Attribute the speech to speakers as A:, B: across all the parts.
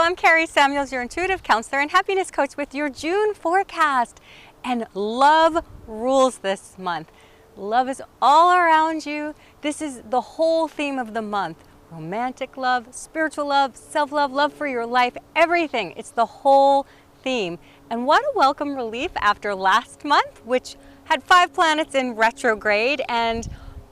A: I'm Kari Samuels, your intuitive counselor and happiness coach with your June forecast. And love rules this month. Love is all around you. This is the whole theme of the month. Romantic love, spiritual love, self-love, love for your life, everything. It's the whole theme. And what a welcome relief after last month, which had 5 planets in retrograde and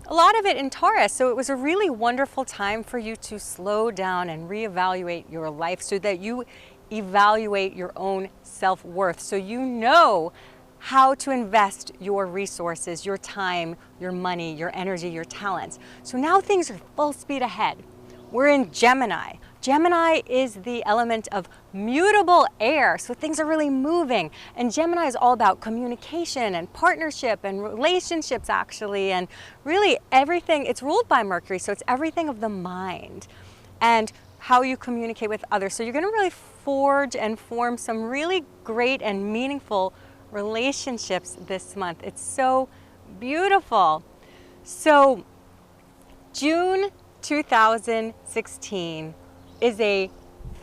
A: a lot of it in Taurus. So it was a really wonderful time for you to slow down and reevaluate your life so that you evaluate your own self-worth. So you know how to invest your resources, your time, your money, your energy, your talents. So now things are full speed ahead. We're in Gemini. Gemini is the element of mutable air, so things are really moving. And Gemini is all about communication and partnership and relationships actually, and really everything. It's ruled by Mercury, so it's everything of the mind and how you communicate with others. So you're going to really forge and form some really great and meaningful relationships this month. It's so beautiful. So June 2016 is a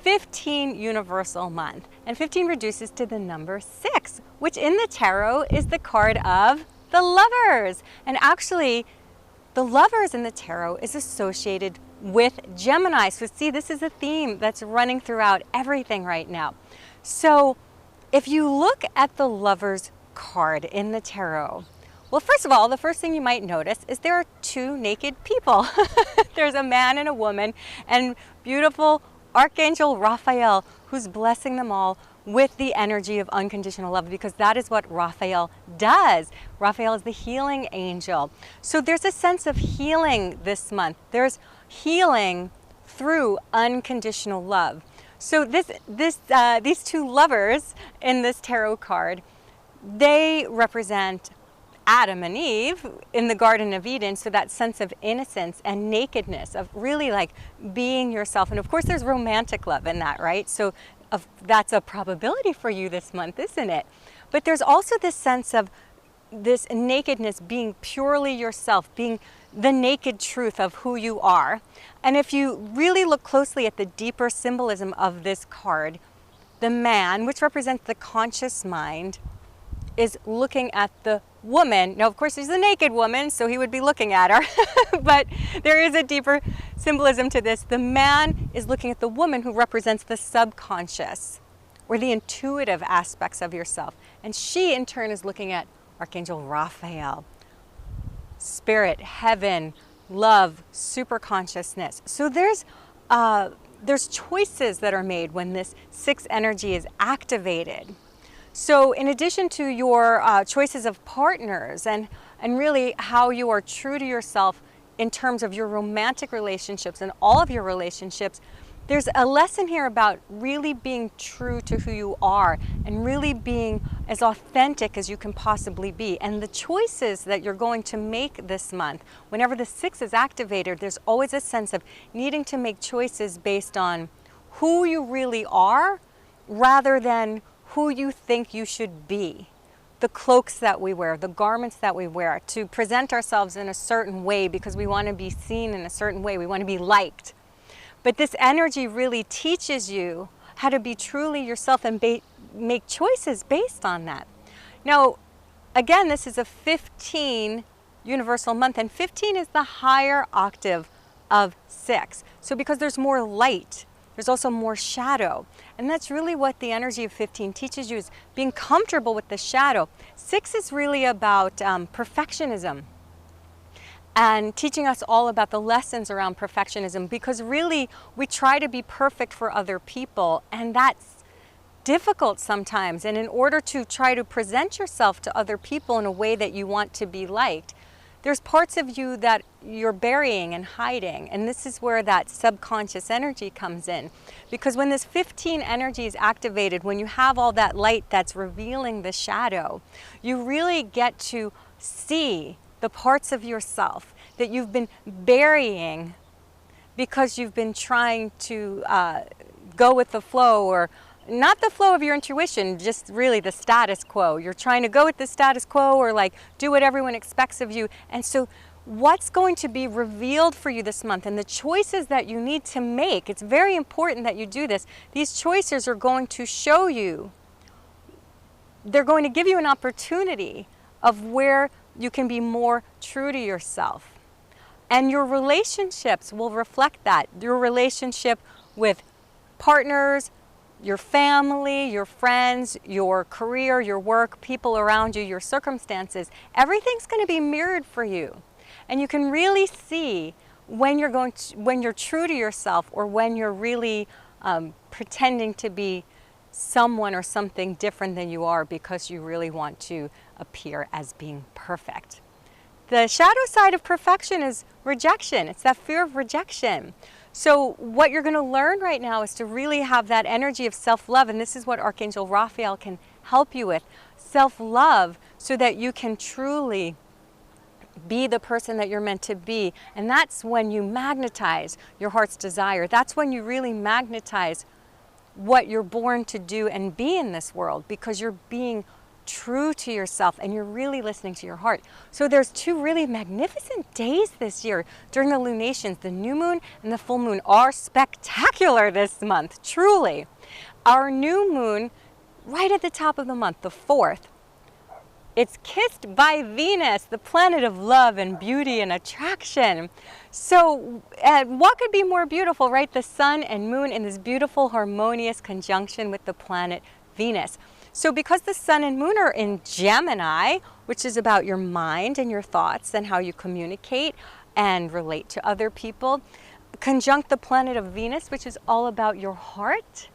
A: 15 universal month, and 15 reduces to the number 6, which in the tarot is the card of the Lovers. And actually the Lovers in the tarot is associated with Gemini. So see, this is a theme that's running throughout everything right now. So if you look at the Lovers card in the tarot, well, first of all, the first thing you might notice is there are 2 naked people. There's a man and a woman, and beautiful Archangel Raphael, who's blessing them all with the energy of unconditional love, because that is what Raphael does. Raphael is the healing angel. So there's a sense of healing this month. There's healing through unconditional love. So these 2 lovers in this tarot card, they represent Adam and Eve in the Garden of Eden. So that sense of innocence and nakedness, of really like being yourself. And of course there's romantic love in that, right? So that's a probability for you this month, isn't it? But there's also this sense of this nakedness, being purely yourself, being the naked truth of who you are. And if you really look closely at the deeper symbolism of this card, the man, which represents the conscious mind, is looking at the woman. Now, of course, he's a naked woman, so he would be looking at her, but there is a deeper symbolism to this. The man is looking at the woman, who represents the subconscious or the intuitive aspects of yourself. And she, in turn, is looking at Archangel Raphael, spirit, heaven, love, super consciousness. So there's choices that are made when this 6 energy is activated. So in addition to your choices of partners and really how you are true to yourself in terms of your romantic relationships and all of your relationships, there's a lesson here about really being true to who you are and really being as authentic as you can possibly be. And the choices that you're going to make this month, whenever the 6 is activated, there's always a sense of needing to make choices based on who you really are rather than who you think you should be. The cloaks that we wear, the garments that we wear, to present ourselves in a certain way because we want to be seen in a certain way, we want to be liked. But this energy really teaches you how to be truly yourself and make choices based on that. Now, again, this is a 15 universal month, and 15 is the higher octave of 6. So because there's more light, there's also more shadow. And that's really what the energy of 15 teaches you, is being comfortable with the shadow. 6 is really about perfectionism and teaching us all about the lessons around perfectionism, because really we try to be perfect for other people, and that's difficult sometimes. And in order to try to present yourself to other people in a way that you want to be liked, there's parts of you that you're burying and hiding. And this is where that subconscious energy comes in. Because when this 15 energy is activated, when you have all that light that's revealing the shadow, you really get to see the parts of yourself that you've been burying because you've been trying to go with the flow, or not the flow of your intuition, just really the status quo. You're trying to go with the status quo, or like do what everyone expects of you. And so what's going to be revealed for you this month and the choices that you need to make. It's very important that you do this. These choices are going to show you, they're going to give you an opportunity of where you can be more true to yourself. And your relationships will reflect that. Your relationship with partners, your family, your friends, your career, your work, people around you, your circumstances, everything's going to be mirrored for you. And you can really see when you're true to yourself, or when you're really pretending to be someone or something different than you are because you really want to appear as being perfect. The shadow side of perfection is rejection. It's that fear of rejection. So what you're going to learn right now is to really have that energy of self-love, and this is what Archangel Raphael can help you with. Self-love, so that you can truly be the person that you're meant to be. And that's when you magnetize your heart's desire. That's when you really magnetize what you're born to do and be in this world, because you're being true to yourself and you're really listening to your heart. So there's two really magnificent days this year during the lunations. The new moon and the full moon are spectacular this month, truly. Our new moon, right at the top of the month, the 4th, it's kissed by Venus, the planet of love and beauty and attraction. So what could be more beautiful, right? The sun and moon in this beautiful harmonious conjunction with the planet Venus. So because the sun and moon are in Gemini, which is about your mind and your thoughts and how you communicate and relate to other people, conjunct the planet of Venus, which is all about your heart.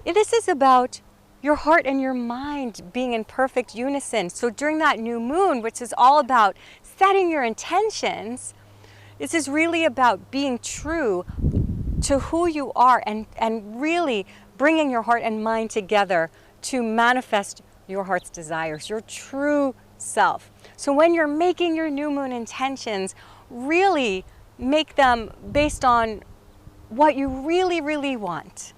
A: This is about your heart and your mind being in perfect unison. So during that new moon, which is all about setting your intentions, this is really about being true to who you are and really bringing your heart and mind together to manifest your heart's desires, your true self. So when you're making your new moon intentions, really make them based on what you really, really want.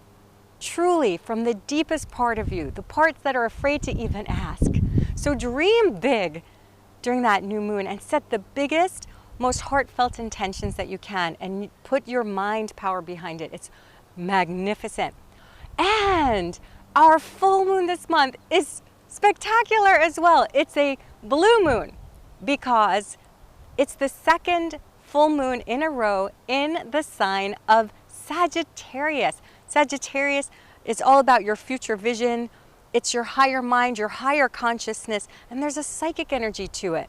A: Truly, from the deepest part of you, the parts that are afraid to even ask. So dream big during that new moon and set the biggest, most heartfelt intentions that you can, and put your mind power behind it. It's magnificent. And our full moon this month is spectacular as well. It's a blue moon because it's the second full moon in a row in the sign of Sagittarius. Sagittarius is all about your future vision. It's your higher mind, your higher consciousness, and there's a psychic energy to it.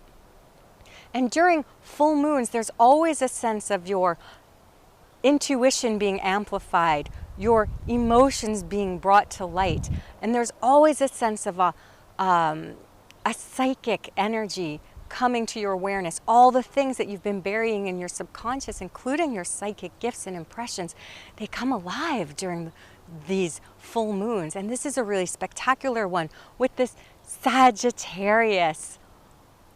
A: And during full moons, there's always a sense of your intuition being amplified, your emotions being brought to light. And there's always a sense of a psychic energy coming to your awareness. All the things that you've been burying in your subconscious, including your psychic gifts and impressions, they come alive during these full moons. And this is a really spectacular one with this Sagittarius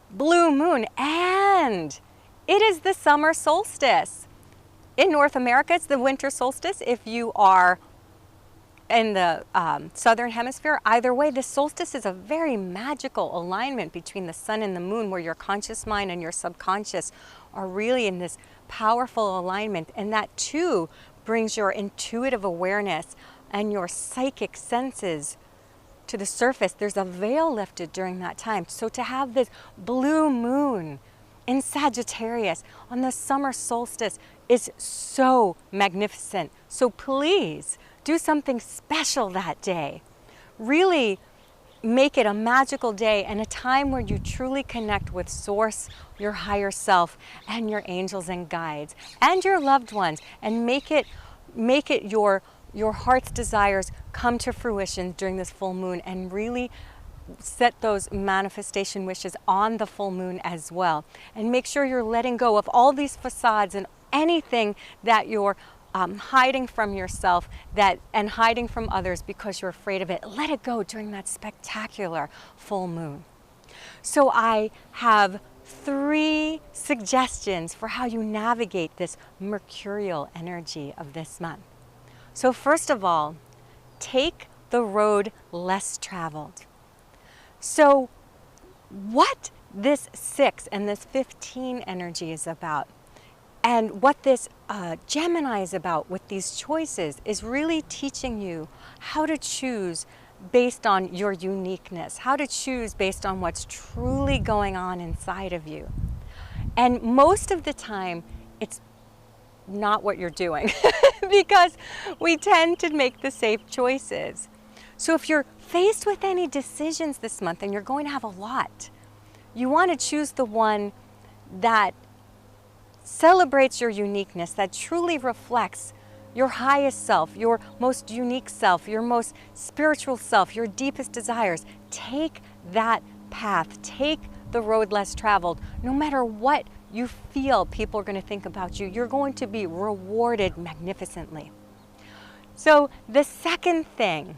A: blue moon. And it is the summer solstice. In North America, it's the winter solstice. If you are in the southern hemisphere, either way, this solstice is a very magical alignment between the sun and the moon, where your conscious mind and your subconscious are really in this powerful alignment. And that too brings your intuitive awareness and your psychic senses to the surface. There's a veil lifted during that time. So to have this blue moon in Sagittarius on the summer solstice is so magnificent. So please do something special that day. Really make it a magical day and a time where you truly connect with Source, your higher self, and your angels and guides, and your loved ones, and make it your heart's desires come to fruition during this full moon, and really set those manifestation wishes on the full moon as well. And make sure you're letting go of all these facades and anything that you're hiding from yourself and hiding from others because you're afraid of it. Let it go during that spectacular full moon. So I have 3 suggestions for how you navigate this mercurial energy of this month. So first of all, take the road less traveled. So what this 6 and this 15 energy is about. And what this Gemini is about with these choices is really teaching you how to choose based on your uniqueness, how to choose based on what's truly going on inside of you. And most of the time, it's not what you're doing because we tend to make the safe choices. So if you're faced with any decisions this month, and you're going to have a lot, you want to choose the one that celebrates your uniqueness, that truly reflects your highest self, your most unique self, your most spiritual self, your deepest desires. Take that path. Take the road less traveled. No matter what you feel people are going to think about you, you're going to be rewarded magnificently. So the second thing,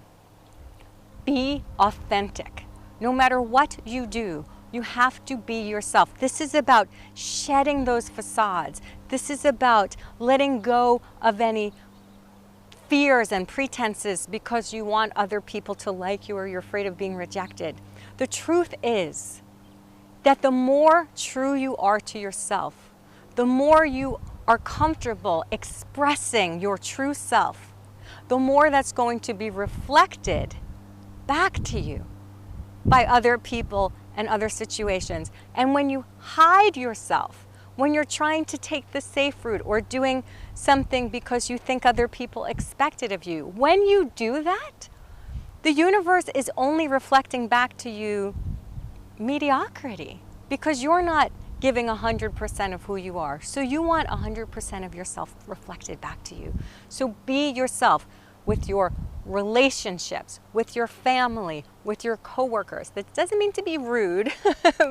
A: be authentic. No matter what you do, you have to be yourself. This is about shedding those facades. This is about letting go of any fears and pretenses because you want other people to like you or you're afraid of being rejected. The truth is that the more true you are to yourself, the more you are comfortable expressing your true self, the more that's going to be reflected back to you by other people and other situations. And when you hide yourself, when you're trying to take the safe route or doing something because you think other people expect it of you, when you do that, the universe is only reflecting back to you mediocrity because you're not giving 100% of who you are. So you want 100% of yourself reflected back to you. So be yourself with your relationships, with your family, with your coworkers. That doesn't mean to be rude,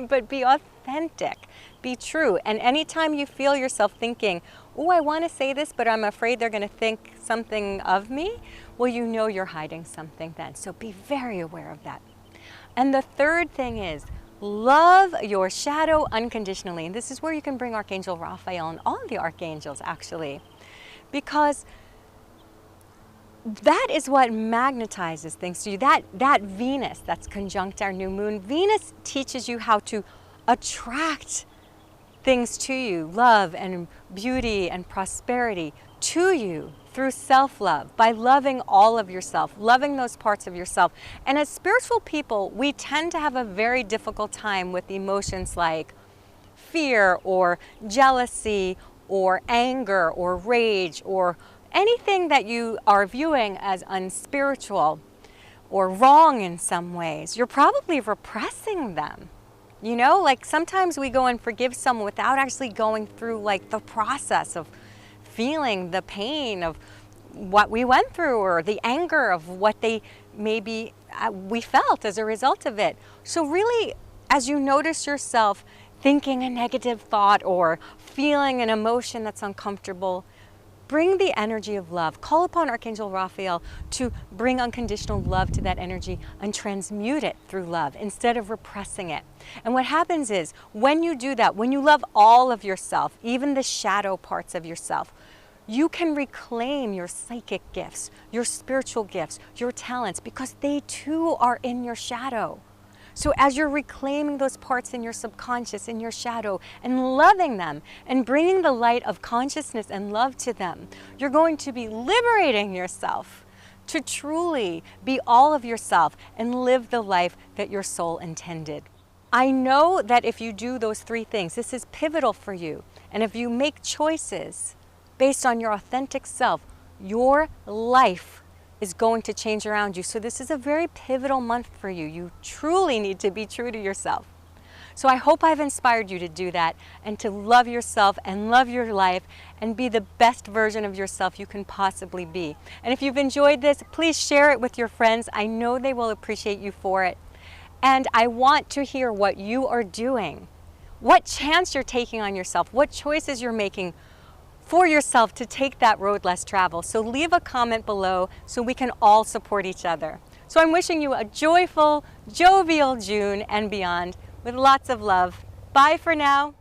A: but be authentic, be true. And anytime you feel yourself thinking, oh, I want to say this, but I'm afraid they're going to think something of me, well, you know you're hiding something then. So be very aware of that. And the third thing is, love your shadow unconditionally. And this is where you can bring Archangel Raphael and all of the archangels, actually, because that is what magnetizes things to you. That Venus that's conjunct our new moon, Venus teaches you how to attract things to you, love and beauty and prosperity to you through self-love, by loving all of yourself, loving those parts of yourself. And as spiritual people, we tend to have a very difficult time with emotions like fear or jealousy or anger or rage or anything that you are viewing as unspiritual or wrong in some ways. You're probably repressing them. You know, like sometimes we go and forgive someone without actually going through like the process of feeling the pain of what we went through or the anger of what they maybe we felt as a result of it. So really, as you notice yourself thinking a negative thought or feeling an emotion that's uncomfortable, bring the energy of love. Call upon Archangel Raphael to bring unconditional love to that energy and transmute it through love instead of repressing it. And what happens is, when you do that, when you love all of yourself, even the shadow parts of yourself, you can reclaim your psychic gifts, your spiritual gifts, your talents, because they too are in your shadow. So as you're reclaiming those parts in your subconscious, in your shadow, and loving them, and bringing the light of consciousness and love to them, you're going to be liberating yourself to truly be all of yourself and live the life that your soul intended. I know that if you do those three things, this is pivotal for you. And if you make choices based on your authentic self, your life is going to change around you. So this is a very pivotal month for you. You truly need to be true to yourself. So I hope I've inspired you to do that and to love yourself and love your life and be the best version of yourself you can possibly be. And if you've enjoyed this, please share it with your friends. I know they will appreciate you for it. And I want to hear what you are doing, what chance you're taking on yourself, what choices you're making for yourself to take that road less traveled. So leave a comment below so we can all support each other. So I'm wishing you a joyful, jovial June and beyond with lots of love. Bye for now.